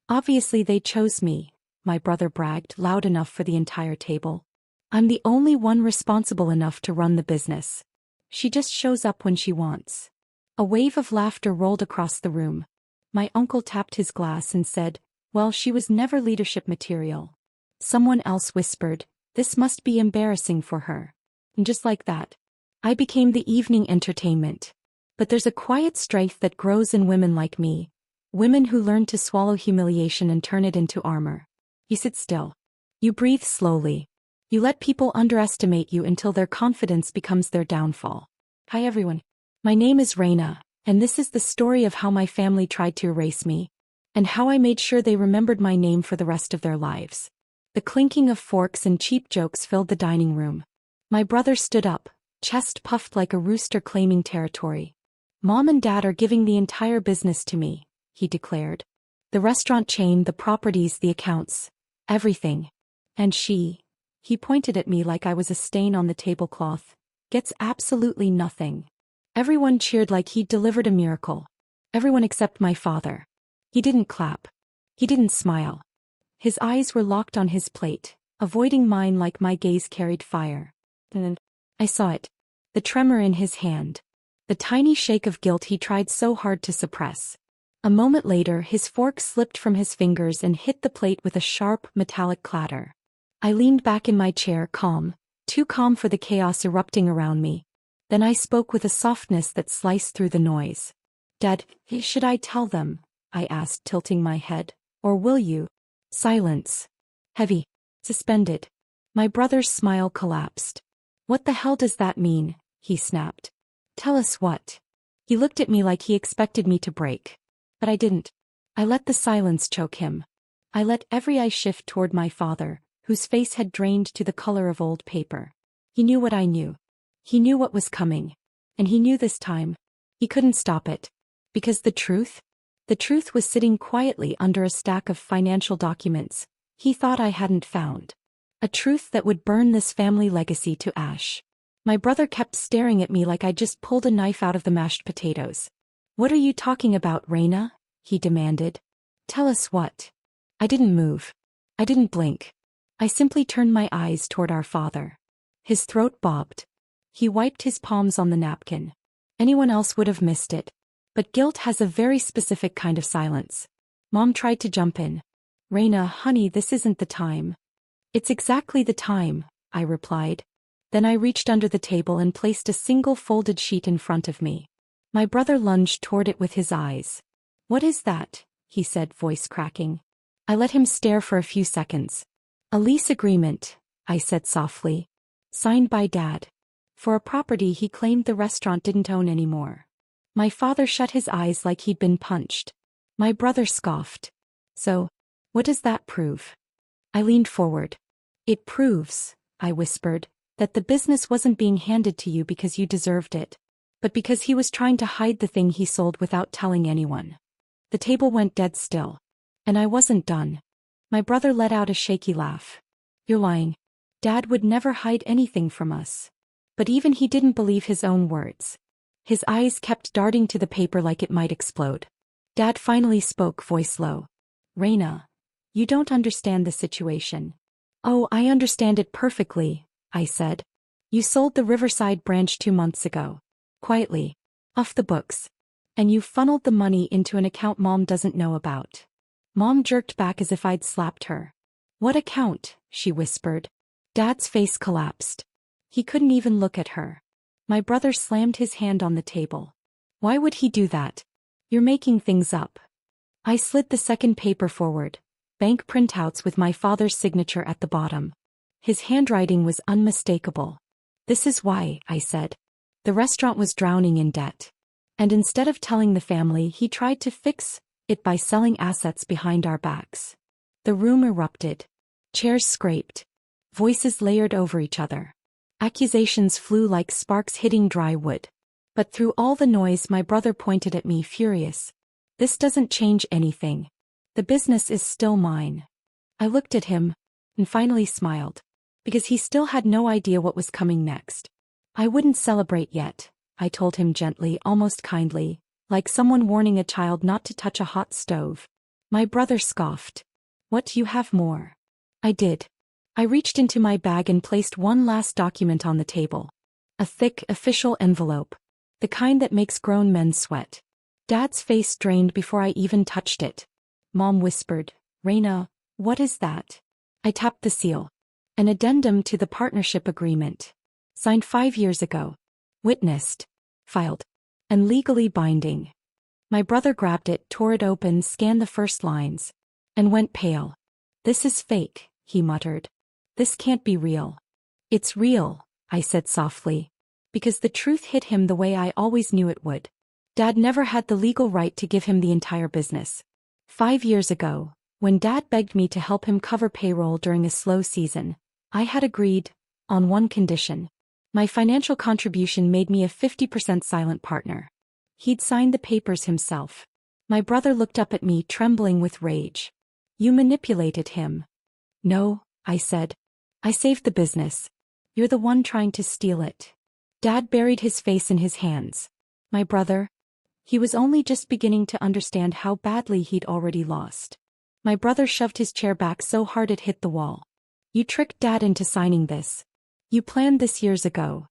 Obviously they chose me, my brother bragged loud enough for the entire table. I'm the only one responsible enough to run the business. She just shows up when she wants. A wave of laughter rolled across the room. My uncle tapped his glass and said, well, she was never leadership material. Someone else whispered, this must be embarrassing for her. And just like that, I became the evening entertainment. But there's a quiet strength that grows in women like me. Women who learn to swallow humiliation and turn it into armor. You sit still. You breathe slowly. You let people underestimate you until their confidence becomes their downfall. Hi everyone. My name is Reina, and this is the story of how my family tried to erase me, and how I made sure they remembered my name for the rest of their lives. The clinking of forks and cheap jokes filled the dining room. My brother stood up, chest puffed like a rooster claiming territory. Mom and Dad are giving the entire business to me, he declared. The restaurant chain, the properties, the accounts, everything. And she, he pointed at me like I was a stain on the tablecloth, gets absolutely nothing. Everyone cheered like he'd delivered a miracle. Everyone except my father. He didn't clap. He didn't smile. His eyes were locked on his plate, avoiding mine like my gaze carried fire. And then I saw it. The tremor in his hand. The tiny shake of guilt he tried so hard to suppress. A moment later, his fork slipped from his fingers and hit the plate with a sharp, metallic clatter. I leaned back in my chair, calm, too calm for the chaos erupting around me. Then I spoke with a softness that sliced through the noise. Dad, should I tell them? I asked, tilting my head. Or will you? Silence. Heavy. Suspended. My brother's smile collapsed. What the hell does that mean? He snapped. Tell us what? He looked at me like he expected me to break. But I didn't. I let the silence choke him. I let every eye shift toward my father, whose face had drained to the color of old paper. He knew what I knew. He knew what was coming. And he knew this time. He couldn't stop it. Because the truth was sitting quietly under a stack of financial documents he thought I hadn't found. A truth that would burn this family legacy to ash. My brother kept staring at me like I'd just pulled a knife out of the mashed potatoes. What are you talking about, Reina? He demanded. Tell us what. I didn't move. I didn't blink. I simply turned my eyes toward our father. His throat bobbed. He wiped his palms on the napkin. Anyone else would have missed it. But guilt has a very specific kind of silence. Mom tried to jump in. Reina, honey, this isn't the time. It's exactly the time, I replied. Then I reached under the table and placed a single folded sheet in front of me. My brother lunged toward it with his eyes. What is that? He said, voice cracking. I let him stare for a few seconds. A lease agreement, I said softly. Signed by Dad. For a property he claimed the restaurant didn't own anymore. My father shut his eyes like he'd been punched. My brother scoffed. So, what does that prove? I leaned forward. It proves, I whispered, that the business wasn't being handed to you because you deserved it, but because he was trying to hide the thing he sold without telling anyone. The table went dead still. And I wasn't done. My brother let out a shaky laugh. You're lying. Dad would never hide anything from us. But even he didn't believe his own words. His eyes kept darting to the paper like it might explode. Dad finally spoke, voice low. Reina, you don't understand the situation. Oh, I understand it perfectly, I said. You sold the Riverside branch 2 months ago. Quietly. Off the books. And you funneled the money into an account Mom doesn't know about. Mom jerked back as if I'd slapped her. What account? She whispered. Dad's face collapsed. He couldn't even look at her. My brother slammed his hand on the table. Why would he do that? You're making things up. I slid the second paper forward. Bank printouts with my father's signature at the bottom. His handwriting was unmistakable. This is why, I said. The restaurant was drowning in debt. And instead of telling the family, he tried to fix it by selling assets behind our backs. The room erupted. Chairs scraped. Voices layered over each other. Accusations flew like sparks hitting dry wood. But through all the noise, my brother pointed at me, furious. This doesn't change anything. The business is still mine. I looked at him, and finally smiled. Because he still had no idea what was coming next. I wouldn't celebrate yet, I told him gently, almost kindly, like someone warning a child not to touch a hot stove. My brother scoffed. What, do you have more? I did. I reached into my bag and placed one last document on the table. A thick, official envelope. The kind that makes grown men sweat. Dad's face drained before I even touched it. Mom whispered, Raina, what is that? I tapped the seal. An addendum to the partnership agreement. Signed 5 years ago. Witnessed. Filed. And legally binding. My brother grabbed it, tore it open, scanned the first lines. And went pale. This is fake, he muttered. This can't be real. It's real, I said softly. Because the truth hit him the way I always knew it would. Dad never had the legal right to give him the entire business. 5 years ago, when Dad begged me to help him cover payroll during a slow season, I had agreed, on one condition. My financial contribution made me a 50% silent partner. He'd signed the papers himself. My brother looked up at me, trembling with rage. You manipulated him. No, I said. I saved the business. You're the one trying to steal it. Dad buried his face in his hands. My brother? He was only just beginning to understand how badly he'd already lost. My brother shoved his chair back so hard it hit the wall. You tricked Dad into signing this. You planned this years ago.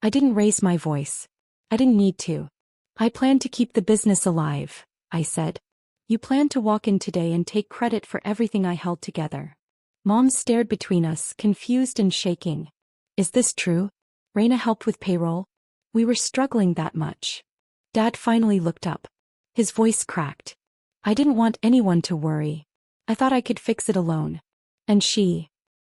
I didn't raise my voice. I didn't need to. I planned to keep the business alive, I said. You planned to walk in today and take credit for everything I held together. Mom stared between us, confused and shaking. Is this true? Raina helped with payroll? We were struggling that much. Dad finally looked up. His voice cracked. I didn't want anyone to worry. I thought I could fix it alone. And she.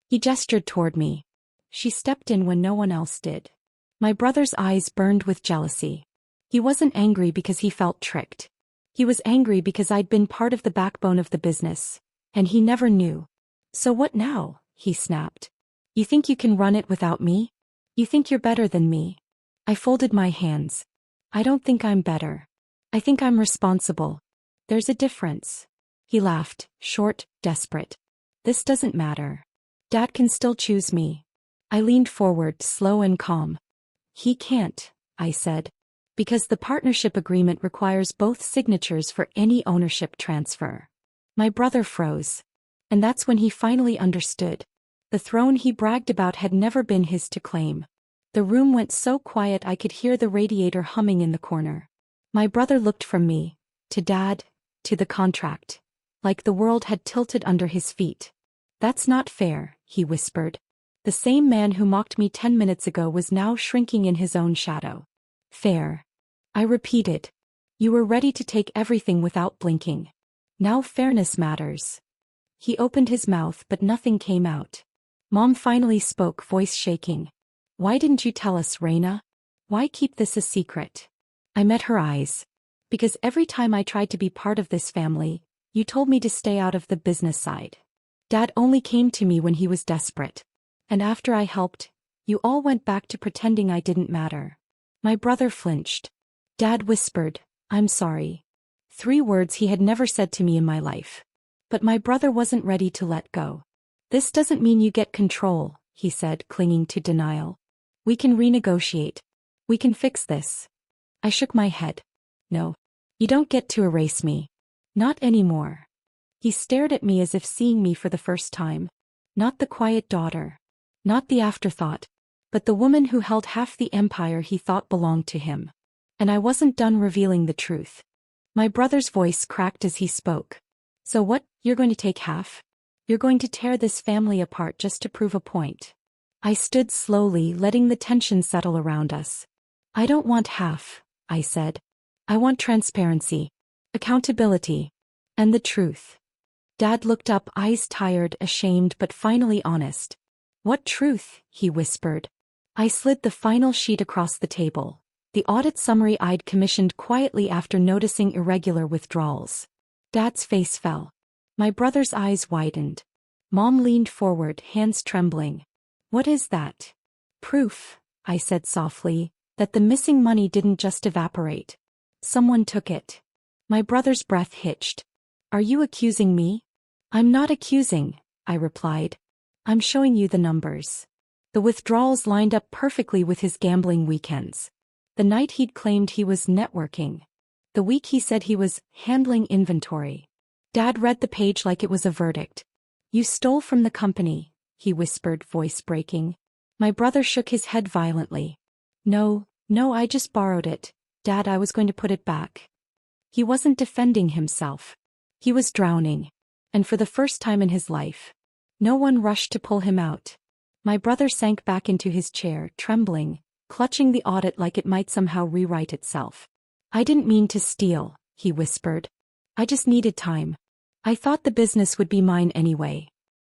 He gestured toward me. She stepped in when no one else did. My brother's eyes burned with jealousy. He wasn't angry because he felt tricked. He was angry because I'd been part of the backbone of the business, and he never knew. So what now? He snapped. You think you can run it without me? You think you're better than me? I folded my hands. I don't think I'm better. I think I'm responsible. There's a difference. He laughed, short, desperate. This doesn't matter. Dad can still choose me. I leaned forward, slow and calm. He can't, I said. Because the partnership agreement requires both signatures for any ownership transfer. My brother froze. And that's when he finally understood. The throne he bragged about had never been his to claim. The room went so quiet I could hear the radiator humming in the corner. My brother looked from me, to Dad, to the contract. Like the world had tilted under his feet. That's not fair, he whispered. The same man who mocked me 10 minutes ago was now shrinking in his own shadow. Fair. I repeated. You were ready to take everything without blinking. Now fairness matters. He opened his mouth but nothing came out. Mom finally spoke, voice shaking. Why didn't you tell us, Raina? Why keep this a secret? I met her eyes. Because every time I tried to be part of this family, you told me to stay out of the business side. Dad only came to me when he was desperate. And after I helped, you all went back to pretending I didn't matter. My brother flinched. Dad whispered, I'm sorry. 3 words he had never said to me in my life. But my brother wasn't ready to let go. This doesn't mean you get control, he said, clinging to denial. We can renegotiate. We can fix this. I shook my head. No. You don't get to erase me. Not anymore. He stared at me as if seeing me for the first time. Not the quiet daughter. Not the afterthought. But the woman who held half the empire he thought belonged to him. And I wasn't done revealing the truth. My brother's voice cracked as he spoke. So what, you're going to take half? You're going to tear this family apart just to prove a point. I stood slowly, letting the tension settle around us. I don't want half, I said. I want transparency, accountability, and the truth. Dad looked up, eyes tired, ashamed but finally honest. What truth? He whispered. I slid the final sheet across the table. The audit summary I'd commissioned quietly after noticing irregular withdrawals. Dad's face fell. My brother's eyes widened. Mom leaned forward, hands trembling. What is that? Proof, I said softly, that the missing money didn't just evaporate. Someone took it. My brother's breath hitched. Are you accusing me? I'm not accusing, I replied. I'm showing you the numbers. The withdrawals lined up perfectly with his gambling weekends. The night he'd claimed he was networking. The week he said he was handling inventory. Dad read the page like it was a verdict. You stole from the company, he whispered, voice breaking. My brother shook his head violently. No, I just borrowed it. Dad, I was going to put it back. He wasn't defending himself. He was drowning. And for the first time in his life, no one rushed to pull him out. My brother sank back into his chair, trembling, clutching the audit like it might somehow rewrite itself. I didn't mean to steal, he whispered. I just needed time. I thought the business would be mine anyway.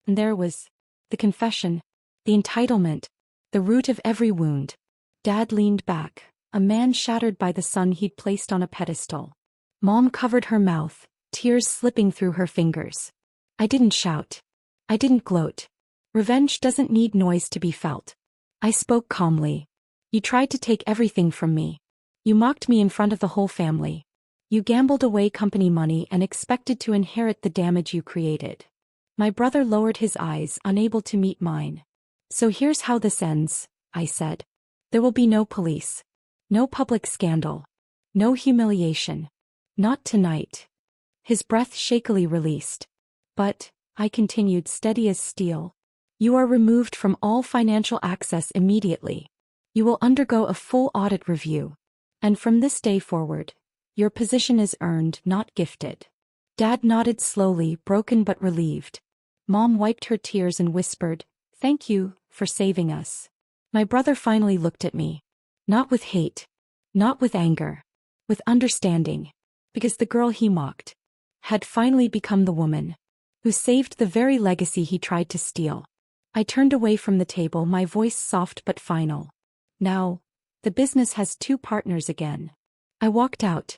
And there was the confession, the entitlement, the root of every wound. Dad leaned back, a man shattered by the son he'd placed on a pedestal. Mom covered her mouth, tears slipping through her fingers. I didn't shout. I didn't gloat. Revenge doesn't need noise to be felt. I spoke calmly. You tried to take everything from me. You mocked me in front of the whole family. You gambled away company money and expected to inherit the damage you created. My brother lowered his eyes, unable to meet mine. So here's how this ends, I said. There will be no police. No public scandal. No humiliation. Not tonight. His breath shakily released. But, I continued, steady as steel, you are removed from all financial access immediately. You will undergo a full audit review. And from this day forward, your position is earned, not gifted. Dad nodded slowly, broken but relieved. Mom wiped her tears and whispered, "Thank you for saving us." My brother finally looked at me. Not with hate. Not with anger. With understanding. Because the girl he mocked had finally become the woman who saved the very legacy he tried to steal. I turned away from the table, my voice soft but final. Now, the business has two partners again. I walked out,